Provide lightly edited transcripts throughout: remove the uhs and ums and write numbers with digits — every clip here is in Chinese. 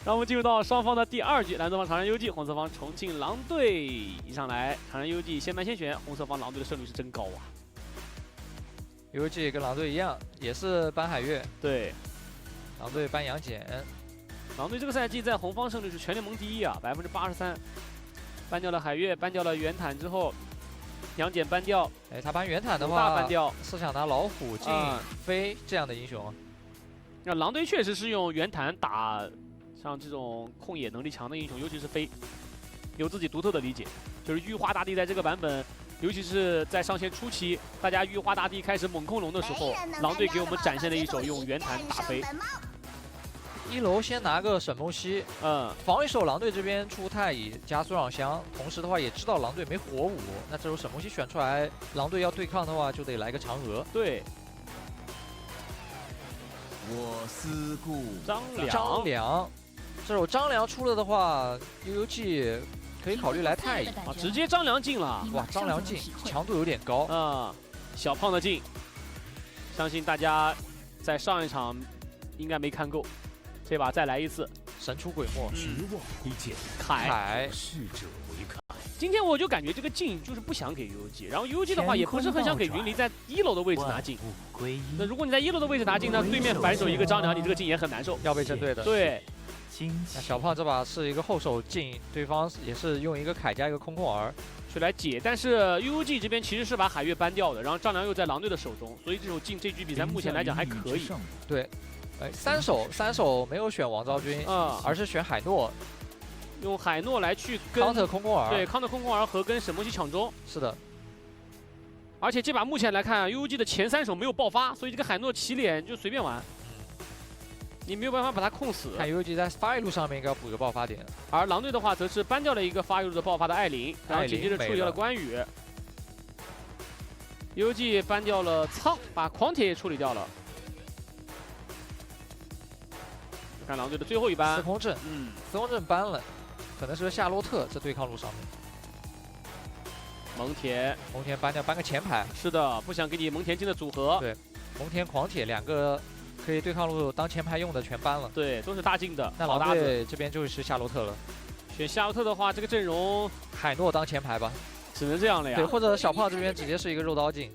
让我们进入到双方的第2局，蓝色方长山优记，红色方重庆狼队。一上来，长山优记先盘先选，红色方狼队的胜率是真高啊。优记跟狼队一样，也是搬海月，对，狼队搬杨戬。狼队这个赛季在红方胜率是全联盟第1啊，83%。搬掉了海月，搬掉了圆坦之后，杨戬搬掉。哎，他搬圆坦的大话，搬掉是想拿老虎、镜、飞这样的英雄。那狼队确实是用圆坦打像这种控野能力强的英雄，尤其是飞，有自己独特的理解。就是玉花大帝在这个版本，尤其是在上线初期，大家玉花大帝开始猛控龙的时候，狼队给我们展现了一手用圆坦打飞。一楼先拿个沈梦溪，防一手狼队这边出太乙加孙尚香，同时的话也知道狼队没火舞，那这时候沈梦溪选出来，狼队要对抗的话就得来个嫦娥。对，我思故张良，这时候张良出了的话，悠悠记可以考虑来太乙啊，直接张良进了。哇，张良进强度有点高啊，小胖的进，相信大家在上一场应该没看够。这把再来一次，神出鬼没，绝望一剑，凯，逝者为凯。今天我就感觉这个镜就是不想给 UG， 然后 UG 的话也不是很想给云离在1楼的位置拿镜。那如果你在1楼的位置拿镜，那对面反手一个张良，你这个镜也很难受，要被针对的。对，那小胖这把是一个后手镜，对方也是用一个铠加一个空空儿去来解，但是 UG 这边其实是把海月搬掉的，然后张良又在狼队的手中，所以这手镜这局比赛目前来讲还可以。对。哎，三手没有选王昭君，而是选海诺，用海诺来去跟 counter 空空儿，对 counter 空空儿和跟沈梦溪抢中。是的，而且这把目前来看 ，UG 的前3手没有爆发，所以这个海诺起脸就随便玩，你没有办法把他控死。看 UG 在发育路上面应该要补个爆发点，而狼队的话则是搬掉了一个发育路的爆发的艾琳，然后紧接着处理掉了关羽。UG 搬掉了苍，把狂铁也处理掉了。看狼队的最后一班司空阵，司空阵搬了，可能是夏洛特这对抗路上面。蒙恬搬掉，搬个前排。是的，不想给你蒙恬进的组合。对，蒙恬、狂铁2个可以对抗路当前排用的全搬了。对，都是大镜的。那狼队这边就是夏洛特了。选夏洛特的话，这个阵容海诺当前排吧，只能这样了呀。对，或者小胖这边直接是一个肉刀镜。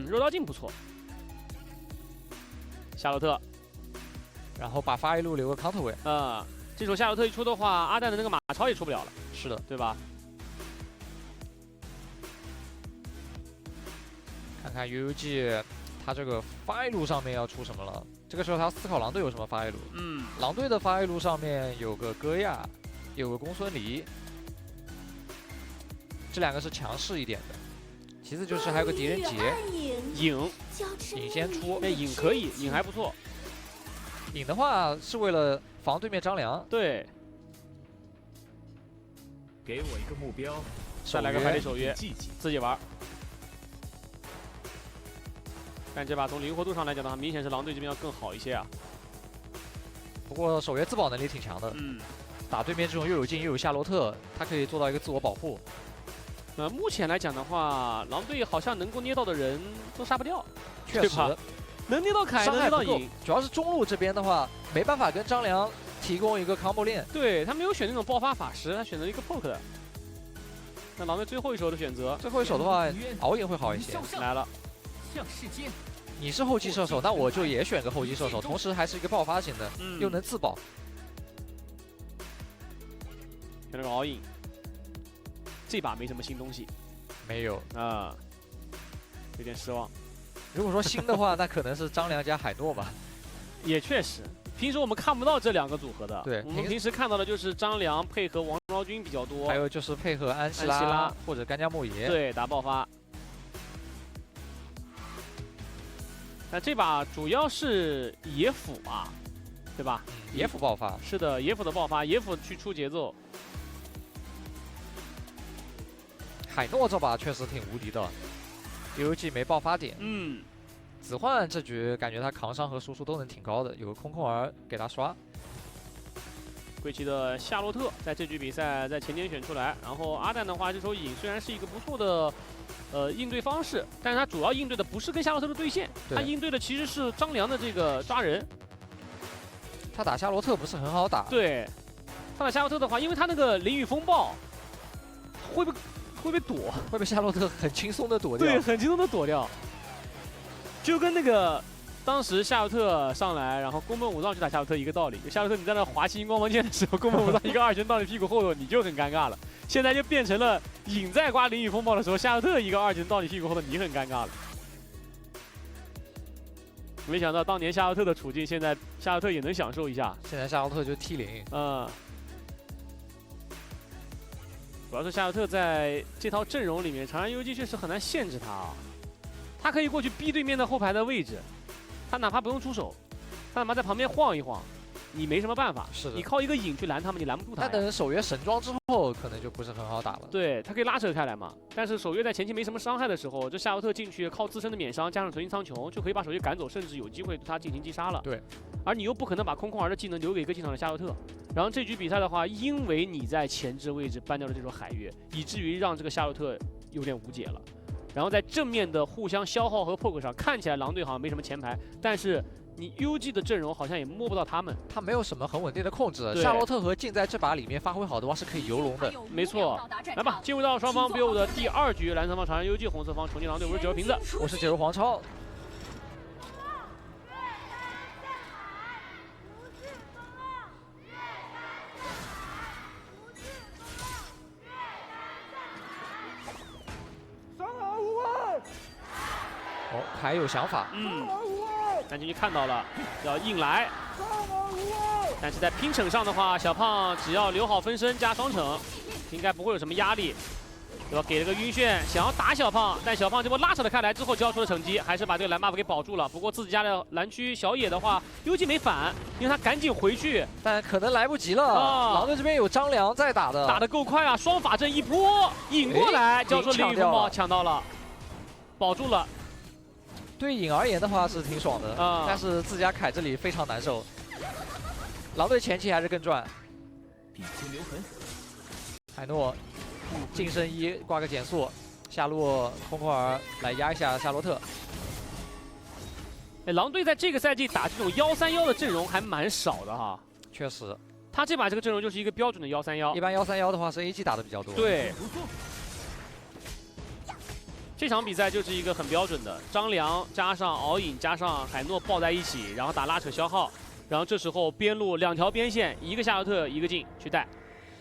肉刀镜不错。夏洛特，然后把发育路留个 counter 位。这手夏洛特一出的话，阿蛋的那个马超也出不了了。是的，对吧？看看 UUG 他这个发育路上面要出什么了。这个时候他要思考狼队有什么发育路。狼队的发育路上面有个戈亚，有个公孙离，这2个是强势一点的。其次就是还有个狄仁杰，影先出，影可以，影还不错。影的话是为了防对面张良。对，给我一个目标，再来个百里守约，自己玩。但这把从灵活度上来讲的话，明显是狼队这边要更好一些啊。不过守约自保能力挺强的，打对面这种又有镜又有夏洛特，他可以做到一个自我保护。目前来讲的话，狼队好像能够捏到的人都杀不掉，确实能捏到凯，能捏到影，主要是中路这边的话，没办法跟张良提供一个 combo 链。对他没有选那种爆发法师，他选择一个 poke 的。那狼队最后一手的选择，最后一手的话，熬夜会好一些。来了，向世间。你是后期射手，那我就也选个后期射手，同时还是一个爆发型的，又能自保。选了个 all in。这把没什么新东西，没有啊，有点失望。如果说新的话，那可能是张良加海诺吧。也确实，平时我们看不到这2个组合的。对，我们平时看到的就是张良配合王昭君比较多，还有就是配合安西拉或者干将莫邪。对，打爆发。那这把主要是野辅吧，对吧？野辅爆发。是的，野辅的爆发，野辅去出节奏。海诺这把确实挺无敌的，UUG 没爆发点。子焕这局感觉他扛伤和输出都能挺高的，有个空空儿给他刷。贵旗的夏洛特在这局比赛在前天选出来，然后阿蛋的话，这手影虽然是一个不错的应对方式，但是他主要应对的不是跟夏洛特的对线，他应对的其实是张良的这个抓人。他打夏洛特不是很好打。对，他打夏洛特的话，因为他那个淋雨风暴会被躲，会被夏洛特很轻松的躲掉。对，很轻松的躲掉。就跟那个当时夏洛特上来，然后宫本武藏去打夏洛特一个道理。就夏洛特你在那滑行光芒剑的时候，宫本武藏一个2拳到你屁股后头，你就很尴尬了。现在就变成了影在刮淋雨风暴的时候，夏洛特一个2拳到你屁股后头，你很尴尬了。没想到当年夏洛特的处境，现在夏洛特也能享受一下。现在夏洛特就 T0。主要是夏洛特在这套阵容里面，长安游击确实很难限制他啊。他可以过去逼对面的后排的位置，他哪怕不用出手，他哪怕在旁边晃一晃，你没什么办法。是的，你靠一个影去拦他们，你拦不住他。但等守约神装之后，可能就不是很好打了。对，他可以拉扯开来嘛。但是守约在前期没什么伤害的时候，这夏洛特进去靠自身的免伤加上纯银苍穹，就可以把守约赶走，甚至有机会对他进行击杀了。对，而你又不可能把空空儿的技能留给一个进场的夏洛特。然后这局比赛的话，因为你在前置位置搬掉了这种海月，以至于让这个夏洛特有点无解了。然后在正面的互相消耗和 poke 上，看起来狼队好像没什么前排，但是你 UG 的阵容好像也摸不到他们，他没有什么很稳定的控制。夏洛特和镜在这把里面发挥好的话是可以游龙的。没错，来吧，进入到双方 build 的第2局，蓝色方长安 UG， 红色方重庆狼队。我是9瓶子，我是9日黄超。哦，还有想法。但进去看到了，要硬来。但是在拼惩上的话，小胖只要留好分身加双惩，应该不会有什么压力，对吧？给了个晕眩，想要打小胖，但小胖这波拉扯了开来之后交出了惩击，还是把这个蓝 buff 给保住了。不过自己家的蓝区小野的话，UG没反，因为他赶紧回去，但可能来不及了。狼队这边有张良在打的，打得够快啊！双法阵一波引过来，交出淋雨风暴，抢到了，保住了。对影而言的话是挺爽的，但是自家凯这里非常难受。狼队前期还是更赚。笔尖留痕。海诺近身一挂个减速，下路空空儿来压一下夏洛特。狼队在这个赛季打这种131的阵容还蛮少的哈。确实，他这把这个阵容就是一个标准的131。一般131的话是 AG 打的比较多。对。这场比赛就是一个很标准的张良加上敖影加上海诺抱在一起，然后打拉扯消耗，然后这时候边路2条边线，一个夏洛特一个镜去带，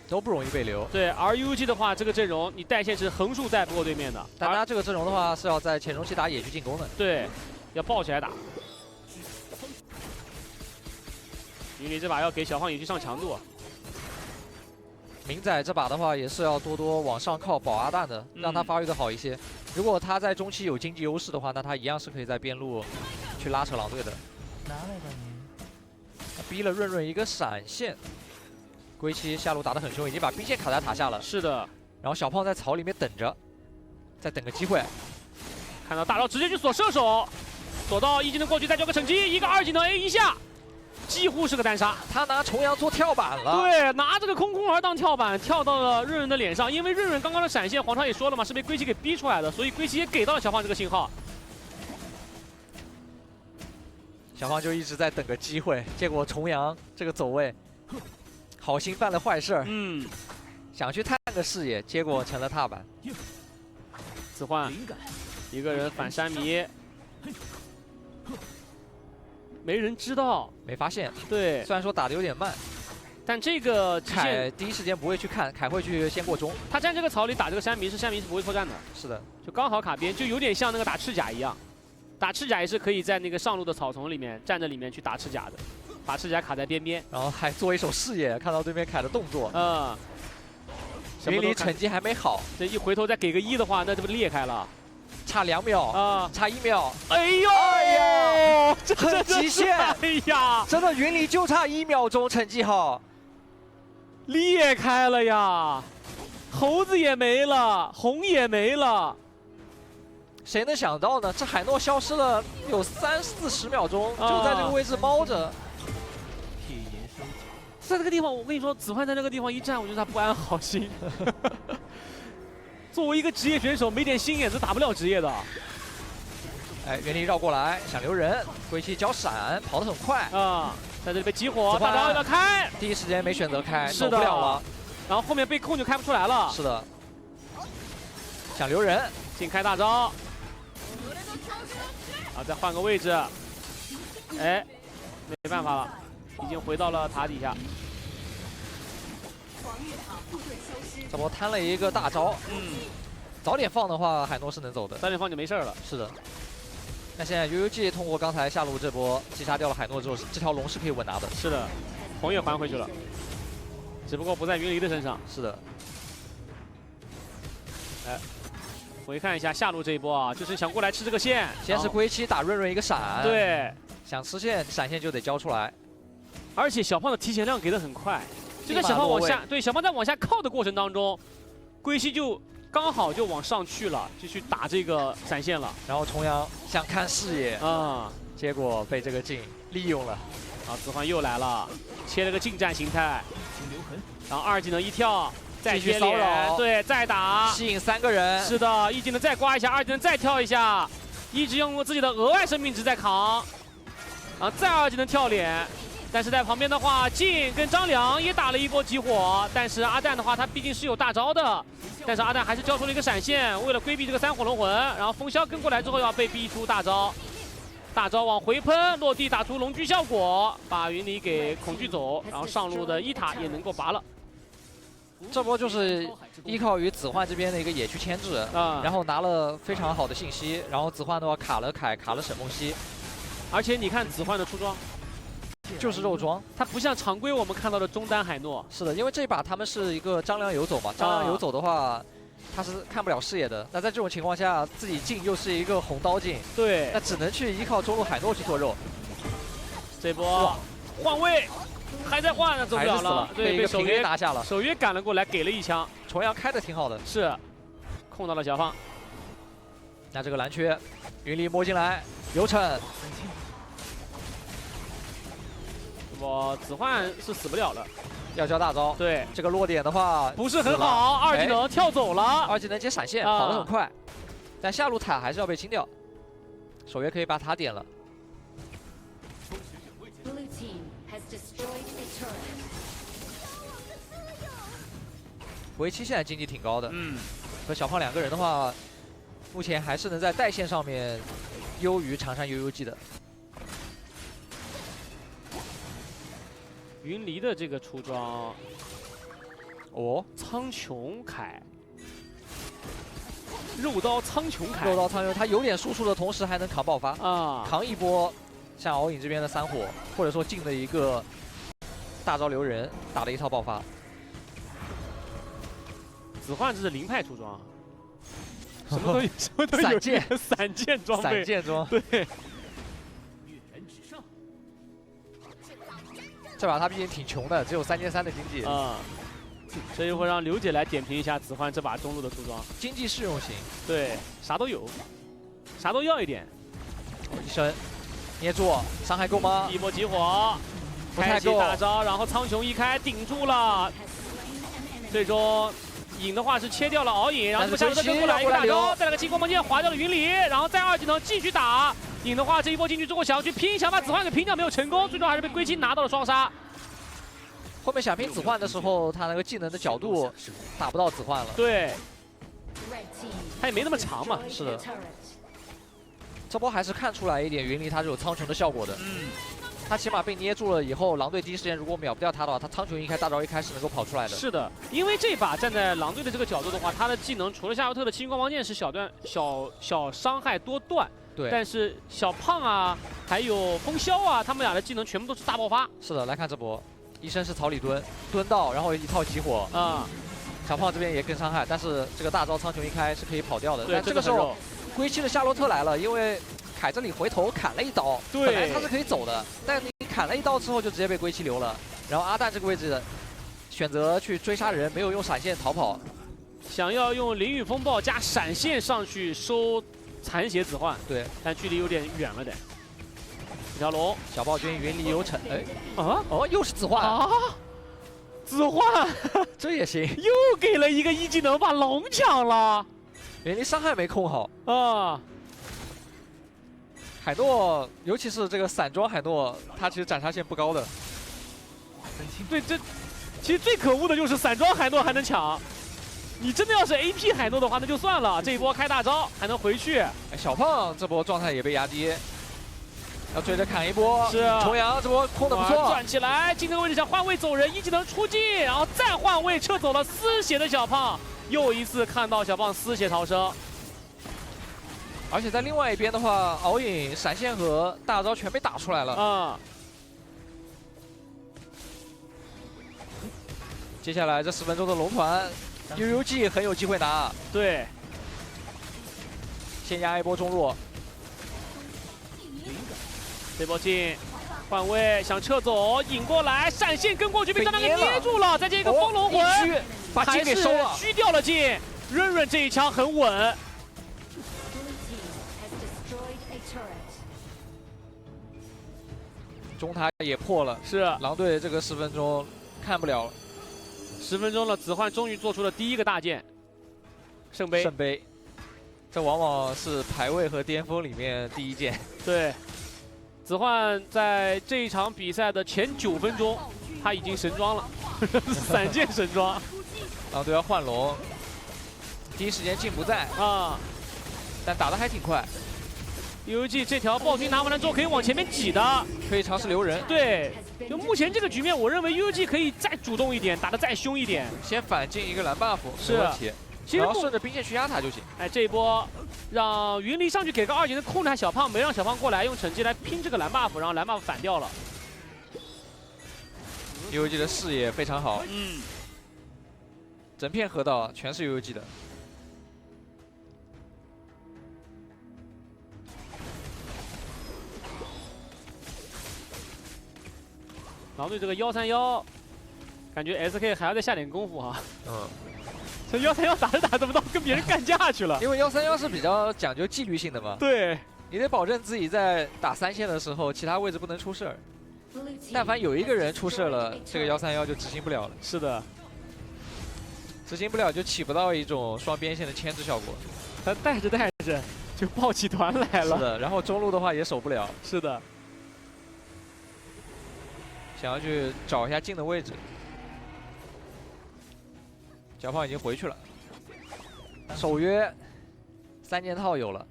都不容易被留。对，而 UG 的话，这个阵容你带线是横竖带不过对面的，但他这个阵容的话是要在前中期打野区进攻的。对，要抱起来打。云里这把要给小胖野区上强度。明仔这把的话也是要多多往上靠保阿蛋的，让他发育的好一些。如果他在中期有经济优势的话，那他一样是可以在边路去拉扯狼队的。拿来吧您。他逼了润润一个闪现，龟七下路打得很凶，已经把兵线卡在塔下了。是的。然后小胖在草里面等着，再等个机会。看到大招直接去锁射手，锁到1技能过去再交个惩击，一个2技能 A 一下。几乎是个单杀，他拿重阳做跳板了。对，拿这个空空儿当跳板，跳到了润润的脸上。因为润润刚刚的闪现，黄超也说了嘛，是被龟奇给逼出来的，所以龟奇也给到了小胖这个信号。小胖就一直在等个机会，结果重阳这个走位，好心犯了坏事儿。想去探个视野，结果成了踏板。此换一个人反山迷。没人知道，没发现。对，虽然说打得有点慢，但这个凯第一时间不会去看，凯会去先过中。他站这个草里打这个山迷是不会脱战的。是的，就刚好卡边，就有点像那个打赤甲一样。打赤甲也是可以在那个上路的草丛里面站在里面去打赤甲的，把赤甲卡在边边，然后还做一手视野，看到对面凯的动作。云里成绩还没好，这一回头再给个1的话，那这不裂开了。差2秒啊，差1秒。哎呦，很极限。哎呀，真的云里就差1秒钟成绩好，裂开了呀！猴子也没了，红也没了。谁能想到呢？这海诺消失了有30-40秒钟，就在这个位置猫着。在这个地方，我跟你说，子焕在那个地方一站，我觉得他不安好心。作为一个职业选手，没点心眼子打不了职业的。哎，云里绕过来想留人，龟七交闪，跑得很快啊。在这里被激活，子焕大招要开，第一时间没选择开，是的走不了了。然后后面被控就开不出来了。是的，想留人，先开大招，啊，再换个位置，哎，没办法了，已经回到了塔底下。这波摊了一个大招，早点放的话，海诺是能走的。早点放就没事了。是的。那现在 UUG 通过刚才下路这波击杀掉了海诺之后，这条龙是可以稳拿的。是的，红也还回去了，只不过不在云离的身上。是的。哎，回看一下下路这一波啊，就是想过来吃这个线。先是归期打润润一个闪。对。想吃线，闪现就得交出来。而且小胖的提前量给的很快。就在小胖往下，对小胖在往下靠的过程当中，归西就刚好就往上去了，就去打这个闪现了。然后重阳想看视野啊，结果被这个镜利用了。啊，子焕又来了，切了个近战形态，然后二技能一跳，再贴骚扰，对，再打，吸引3个人。是的，一技能再刮一下，二技能再跳一下，一直用自己的额外生命值在扛，然后再二技能跳脸。但是在旁边的话，静跟张良也打了一波集火，但是阿蛋的话，他毕竟是有大招的，但是阿蛋还是交出了一个闪现，为了规避这个3火龙魂，然后风萧跟过来之后要被逼出大招，大招往回喷，落地打出龙驹效果，把云离给恐惧走，然后上路的一塔也能够拔了。这波就是依靠于子焕这边的一个野区牵制，然后拿了非常好的信息，然后子焕的话卡了凯，卡了沈梦溪，而且你看子焕的出装。就是肉装，它不像常规我们看到的中单海诺。是的，因为这把他们是一个张良游走嘛，张良游走的话，他是看不了视野的。那在这种情况下，自己进又是一个红刀进，对，那只能去依靠中路海诺去做肉。这波换位还在换，走不了了，对，被守约拿下了，守约赶了过来，给了一枪。重阳开的挺好的，是控到了小胖。那这个蓝缺，云离摸进来，有逞。我子焕是死不了了，要交大招。对，这个落点的话不是很好，二技能跳走了，二技能接闪现，跑得很快，但下路塔还是要被清掉。守约可以把塔点了。维七现在经济挺高的，和小胖2个人的话，目前还是能在带线上面优于长山 UUG 的。云离的这个出装，哦，苍穹铠，肉刀苍穹铠，肉刀苍穹，他有点输出的同时还能扛爆发啊，扛一波像敖影这边的3火，或者说进的一个大招留人，打了一套爆发。子焕这是灵派出装，什么都有，什么都有，散剑装备，散剑装，对。这把他毕竟挺穷的，只有3.3的经济啊，所以会让刘姐来点评一下子焕这把中路的出装，经济适用型，对，啥都有，啥都要一点。一声捏住，伤害够吗？一波集火，开启大招，然后苍穹一开顶住了，最终影的话是切掉了敖影，然后这个下路再跟过来一个大招，再来个金光芒剑划掉了云离，然后再二技能继续打。影的话这一波进去之后想要去拼，想把子焕给拼掉，没有成功，最终还是被归期拿到了双杀。后面想拼子焕的时候，他那个技能的角度打不到子焕了。对，他也没那么长嘛。是的，这波还是看出来一点云离他是有苍穹的效果的。他起码被捏住了以后，狼队第一时间如果秒不掉他的话，他苍穹一开大招一开是能够跑出来的。是的，因为这把站在狼队的这个角度的话，他的技能除了夏洛特的青光芒剑是小伤害多段。对，但是小胖啊，还有风萧啊，他们俩的技能全部都是大爆发。是的，来看这波，医生是草里蹲到，然后一套集火啊，小胖这边也更伤害，但是这个大招苍穹一开是可以跑掉的。但这个时候，归期的夏洛特来了，因为凯这里回头砍了一刀，本来他是可以走的，但你砍了一刀之后就直接被归期留了。然后阿蛋这个位置选择去追杀人，没有用闪现逃跑，想要用淋雨风暴加闪现上去收。残血子焕，对，但距离有点远了得。一条龙，小暴君云离有逞，哎，哦，又是子焕啊，子焕，这也行，又给了一个一技能把龙抢了，云离伤害没控好啊。海诺，尤其是这个散装海诺，它其实斩杀线不高的。对，这其实最可恶的就是散装海诺还能抢。你真的要是 AP 海诺的话，那就算了。这一波开大招还能回去。哎，小胖这波状态也被压低，要追着砍一波。是啊，重阳这波控的不错，转起来，竞争位置想换位走人，一技能出镜，然后再换位撤走了丝血的小胖，又一次看到小胖丝血逃生。而且在另外一边的话，敖影闪现和大招全被打出来了。接下来这10分钟的龙团 ，UUG 很有机会拿。对，先压一波中路。这波进，换位想撤走，引过来，闪现跟过去被张亮给捏住了，再接一个风龙魂，把金给收了，虚掉了金。润润这一枪很稳。 中塔也破了，是狼队这个10分钟看不了了。10分钟了，子焕终于做出了第一个大件，圣杯。圣杯，这往往是排位和巅峰里面第一件。对，子焕在这一场比赛的前9分钟，他已经神装了，闪现神装。狼队要换龙，第一时间进不在啊，但打得还挺快。 UUG 这条暴君拿完了之后可以往前面挤的，可以尝试留人。对，就目前这个局面，我认为 UUG 可以再主动一点，打得再凶一点，先反进一个蓝 buff 是没问题，其实然后顺着兵线去压他就行。哎，这一波让云离上去给个2级的控制小胖，没让小胖过来用惩戒来拼这个蓝 buff， 然后蓝 buff 反掉了。UUG 的视野非常好，整片河道全是 UUG 的。 狼队这个131，感觉 SK 还要再下点功夫哈。这131打着打着怎么到跟别人干架去了？因为131是比较讲究纪律性的嘛。对，你得保证自己在打3线的时候，其他位置不能出事儿。但凡有一个人出事了，这个131就执行不了了。是的，执行不了就起不到一种双边线的牵制效果。他带着带着就抱起团来了。是的，然后中路的话也守不了。是的。 想要去找一下进的位置，小胖已经回去了。守约3件套有了，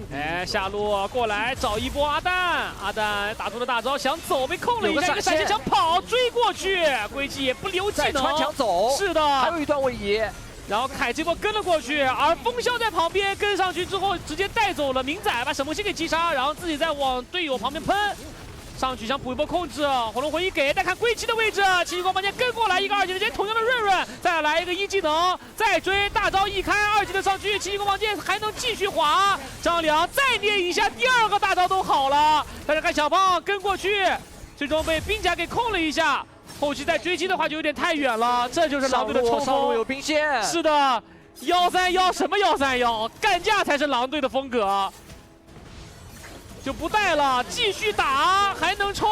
哎，下路过来找一波阿蛋，阿蛋打出了大招，想走被控了一下，一个闪现想跑追过去，归期也不留技能，穿墙走，是的，还有一段位移。 然后凯这波跟了过去，而风萧在旁边跟上去之后，直接带走了明仔，把沈梦溪给击杀，然后自己再往队友旁边喷，上去想补一波控制，火龙魂一给，再看归期的位置，奇异光芒剑跟过来一个2级的直接同样的润润，再来一个1技能，再追大招一开2级的上去，奇异光芒剑还能继续滑，张良再捏一下，第2个大招都好了，但是看小胖跟过去，最终被兵甲给控了一下。 后期再追击的话就有点太远了，这就是狼队的冲锋。上路有兵线。是的，131什么131，干架才是狼队的风格。就不带了，继续打，还能冲，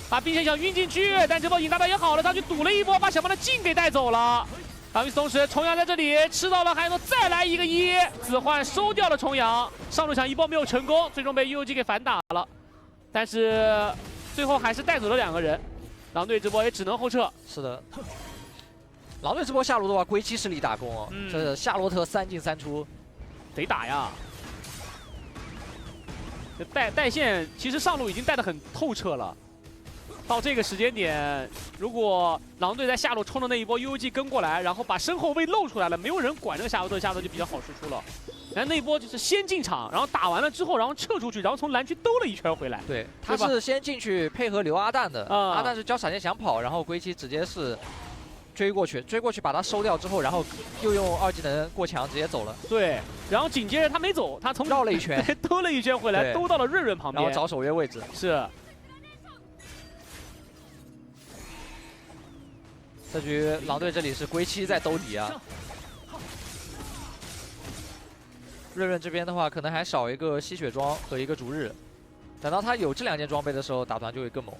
把兵线想晕进去，但这波引大招也好了，上去堵了一波，把小胖的镜给带走了。与此同时，重阳在这里吃到了海诺，再来一个1，子焕收掉了重阳，上路抢一波没有成功，最终被 UUG 给反打了，但是最后还是带走了2个人。 狼队这波也只能后撤。是的，狼队这波下路的话，归期实力打工哦。这夏洛特3进3出，得打呀。这带线其实上路已经带得很透彻了。到这个时间点，如果狼队在下路冲的那一波 UUG 跟过来，然后把身后位露出来了，没有人管这个夏洛特，夏洛特就比较好输出了。 然后那一波就是先进场，然后打完了之后，然后撤出去，然后从蓝区兜了一圈回来。对，他是先进去配合留阿蛋的，阿蛋是交闪现想跑，然后归期直接是追过去把他收掉之后，然后又用2技能过墙直接走了。对，然后紧接着他没走，他从绕了一圈，兜了一圈回来，兜到了润润旁边，然后找守约位置。是。这局狼队这里是归期在兜底啊。 润润这边的话，可能还少一个吸血装和一个逐日。等到他有这2件装备的时候，打团就会更猛。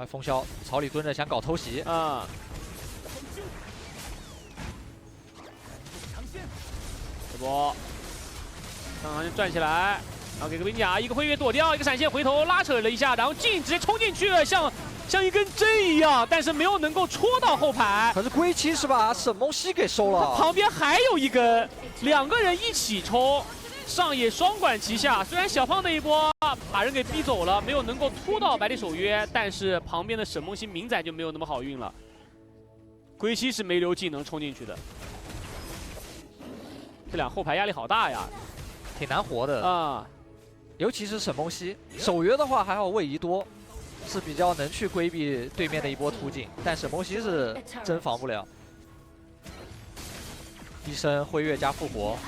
风萧草里蹲着想搞偷袭啊！波，上场就转起来，然后给个兵甲，一个飞跃躲掉，一个闪现回头拉扯了一下，然后直接冲进去了，像一根针一样，但是没有能够戳到后排。可是龟七是把沈梦溪给收了，旁边还有一根，2个人一起冲，上野双管齐下。虽然小胖那一波把人给逼走了，没有能够拖到百里守约，但是旁边的沈梦溪明仔就没有那么好运了。龟七是没留技能冲进去的，这俩后排压力好大呀，挺难活的啊。尤其是沈梦溪，守约的话还好位移多，是比较能去规避对面的一波突进，但沈梦溪是真防不了。一身辉跃加复活，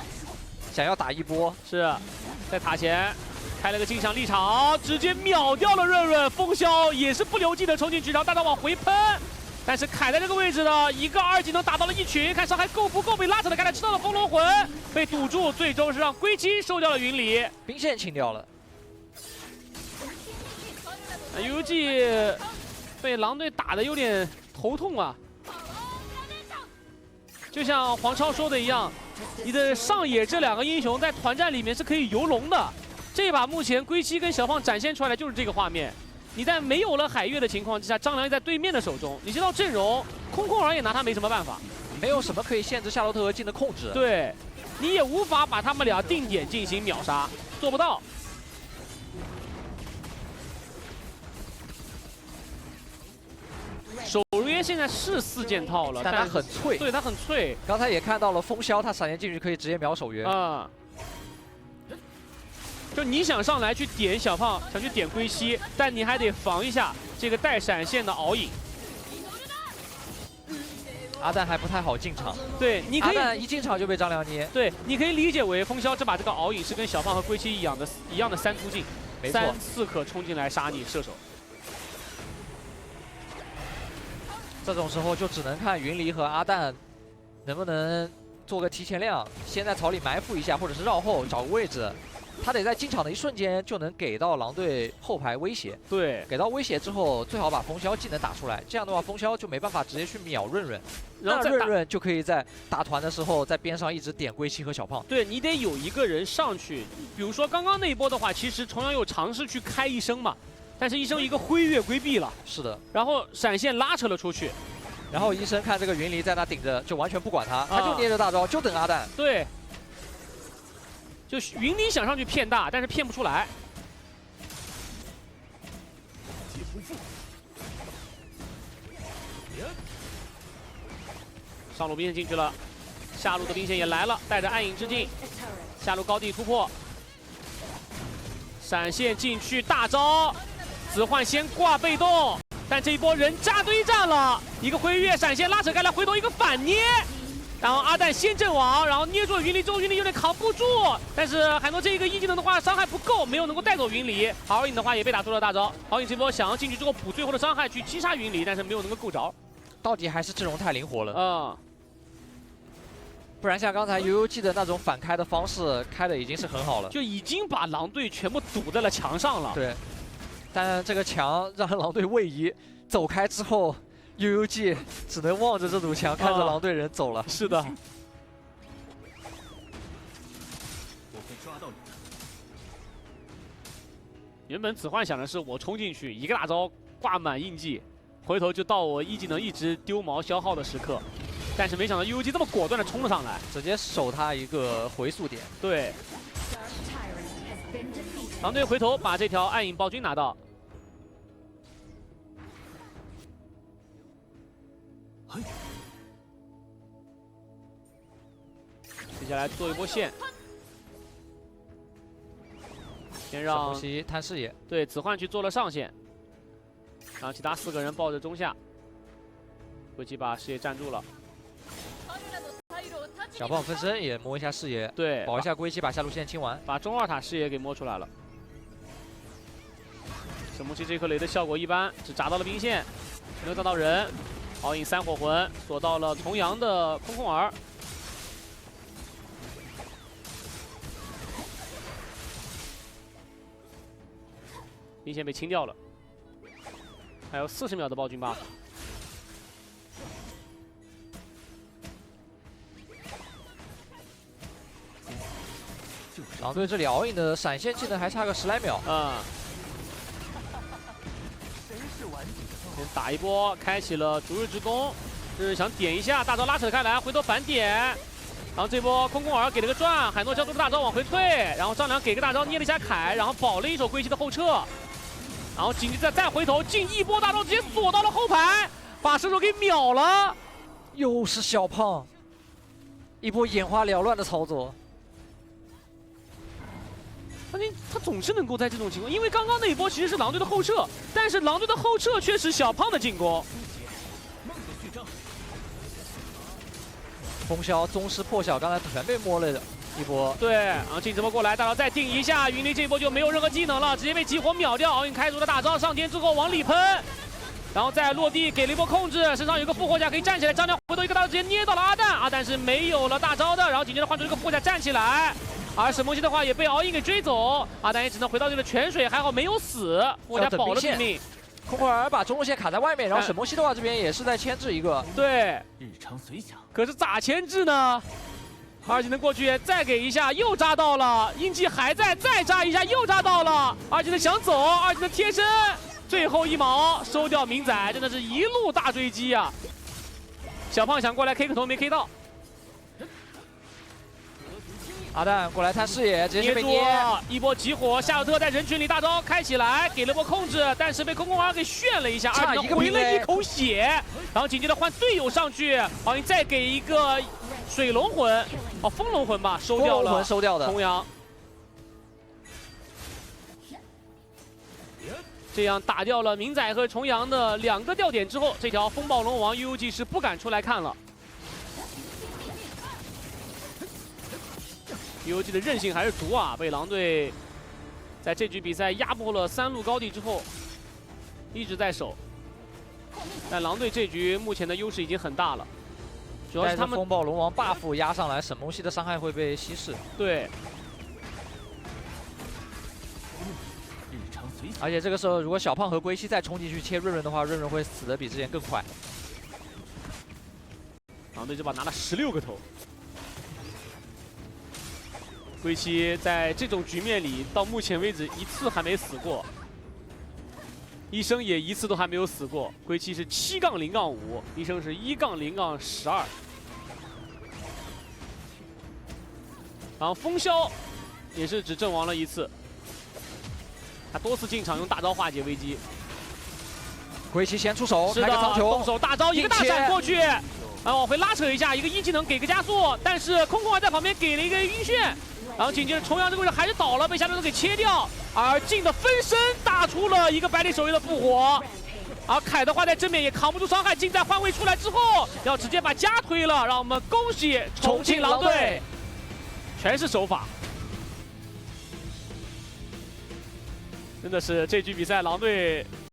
想要打一波，是在塔前开了个镜像立场，直接秒掉了润润。风萧也是不留技能冲进去，然后大招往回喷。但是凯在这个位置呢，一个2技能打到了一群，看伤害够不够，被拉扯的凯莱吃到了风龙魂，被堵住，最终是让龟七收掉了云里，兵线清掉了。悠悠季被狼队打的有点头痛啊，就像黄超说的一样，你的上野这2个英雄在团战里面是可以游龙的，这把目前龟七跟小胖展现出来的就是这个画面。你在没有了海月的情况之下，张良在对面的手中，你这套阵容，空空儿也拿他没什么办法，没有什么可以限制夏洛特和镜的控制。对，你也无法把他们俩定点进行秒杀，做不到。守约现在是4件套了，但他很脆，对他很脆。刚才也看到了风萧，他闪现进去可以直接秒守约。就你想上来去点小胖，想去点龟七，但你还得防一下这个带闪现的敖影。阿蛋还不太好进场，对，你可以阿蛋一进场就被张良捏。对，你可以理解为风萧这把这个敖影是跟小胖和龟七一样的3突进，没错3次可冲进来杀你射手。这种时候就只能看云离和阿蛋能不能做个提前量，先在草里埋伏一下，或者是绕后找个位置。他得在进场的一瞬间就能给到狼队后排威胁。对，给到威胁之后，最好把风萧技能打出来，这样的话风萧就没办法直接去秒润润，那润润就可以在打团的时候在边上一直点龟七和小胖。对你得有一个人上去，比如说刚刚那一波的话，其实重阳有尝试去开一生嘛，但是医生一个挥跃规避了，是的，然后闪现拉扯了出去，然后医生看这个云离在那顶着，就完全不管他，他就捏着大招就等阿蛋。对。就云离想上去骗大，但是骗不出来。上路兵线进去了，下路的兵线也来了，带着暗影之境，下路高地突破，闪现进去大招，子焕先挂被动，但这一波人扎堆战了，一个挥跃闪现拉扯开来，回头一个反捏。然后阿蛋先阵亡，然后捏住了云离之后，云离有点扛不住，但是海诺这一个1技能的话伤害不够，没有能够带走云离。敖影的话也被打出了大招，敖影这波想要进去之后补最后的伤害去击杀云离，但是没有能够够着。到底还是阵容太灵活了，不然像刚才悠悠季的那种反开的方式开的已经是很好了，就已经把狼队全部堵在了墙上了。对，但这个墙让狼队位移走开之后。悠悠季只能望着这堵墙，看着狼队人走了。是的。我会抓到你。原本子焕想的是我冲进去一个大招挂满印记，回头就到我1技能一直丢毛消耗的时刻，但是没想到悠悠季这么果断的冲了上来，直接守他一个回速点。对。狼队回头把这条暗影暴君拿到。接下来做一波线，先让探视野，对子焕去做了上线，然后其他4个人抱着中下，龟七把视野站住了。小胖分身也摸一下视野，对，保一下龟七，把下路线清完，把中2塔视野给摸出来了。沈梦溪这颗雷的效果一般，只砸到了兵线，没有砸到人。敖影3火魂锁到了重阳的空空儿，兵线被清掉了，还有40秒的暴君buff。狼队这里all in的闪现技能还差个10来秒。先打一波，开启了逐日之弓，这是想点一下，大招拉扯开来，回头反点。然后这波空空儿给了个转，海诺交出大招往回退，然后张良给个大招捏了一下凯，然后保了一手归西的后撤，然后紧接着再回头进一波大招，直接锁到了后排，把射手给秒了。又是小胖，一波眼花缭乱的操作。他总是能够在这种情况，因为刚刚那一波其实是狼队的后撤，但是狼队的后撤却是小胖的进攻。风萧宗师破晓，刚才全被摸了一波。对，然后进这波过来，大招再定一下，云林这一波就没有任何技能了，直接被激活秒掉。奥运开出了大招上天之后往里喷，然后再落地给了一波控制，身上有个复活甲可以站起来，张良回头一个大招直接捏到了阿蛋，阿蛋是没有了大招的，然后紧接着换出一个复活甲站起来。而沈梦溪的话也被敖英给追走，阿丹也只能回到这个泉水，还好没有死，复活甲保了性命。空空儿把中路线卡在外面，然后沈梦溪的话这边也是在牵制一个。对，日常随想。可是咋牵制呢？二技能过去再给一下，又扎到了，印记还在，再扎一下又扎到了。二技能想走，二技能贴身，最后一毛收掉明仔，真的是一路大追击啊！小胖想过来 K 个头没 K 到。阿蛋过来探视野，直接被捏，一波集火，夏洛特在人群里大招开起来，给了波控制，但是被空空儿给炫了一下，二技能回了一口血，然后紧接着换队友上去，好，你再给一个水龙魂，哦，风龙魂吧，收掉了，风龙魂收掉的，重阳。这样打掉了明仔和重阳的2个吊点之后，这条风暴龙王 UUG 是不敢出来看了。UUG 的韧性还是足啊，被狼队在这局比赛压迫了3路高地之后，一直在守。但狼队这局目前的优势已经很大了，主要是他们风暴龙王 buff 压上来，沈梦溪的伤害会被稀释。对。而且这个时候，如果小胖和龟息再冲进去切润润的话，润润会死的比之前更快。狼队这把拿了16个头。龟息在这种局面里，到目前为止1次还没死过，医生也1次都还没有死过。龟息是7-0-5，医生是1-0-12。然后风萧也是只阵亡了1次，他多次进场用大招化解危机。龟息先出手，开个苍穹，动手大招一个大闪过去，然后往回拉扯一下，一个1技能给个加速，但是空空儿在旁边给了一个晕眩。然后紧接着重阳这个位置还是倒了，被夏洛特给切掉，而劲的分身打出了一个百里守约的复活，而凯的话在正面也扛不住伤害，劲在换位出来之后要直接把家推了，让我们恭喜重庆狼队，全是手法，真的是这局比赛狼队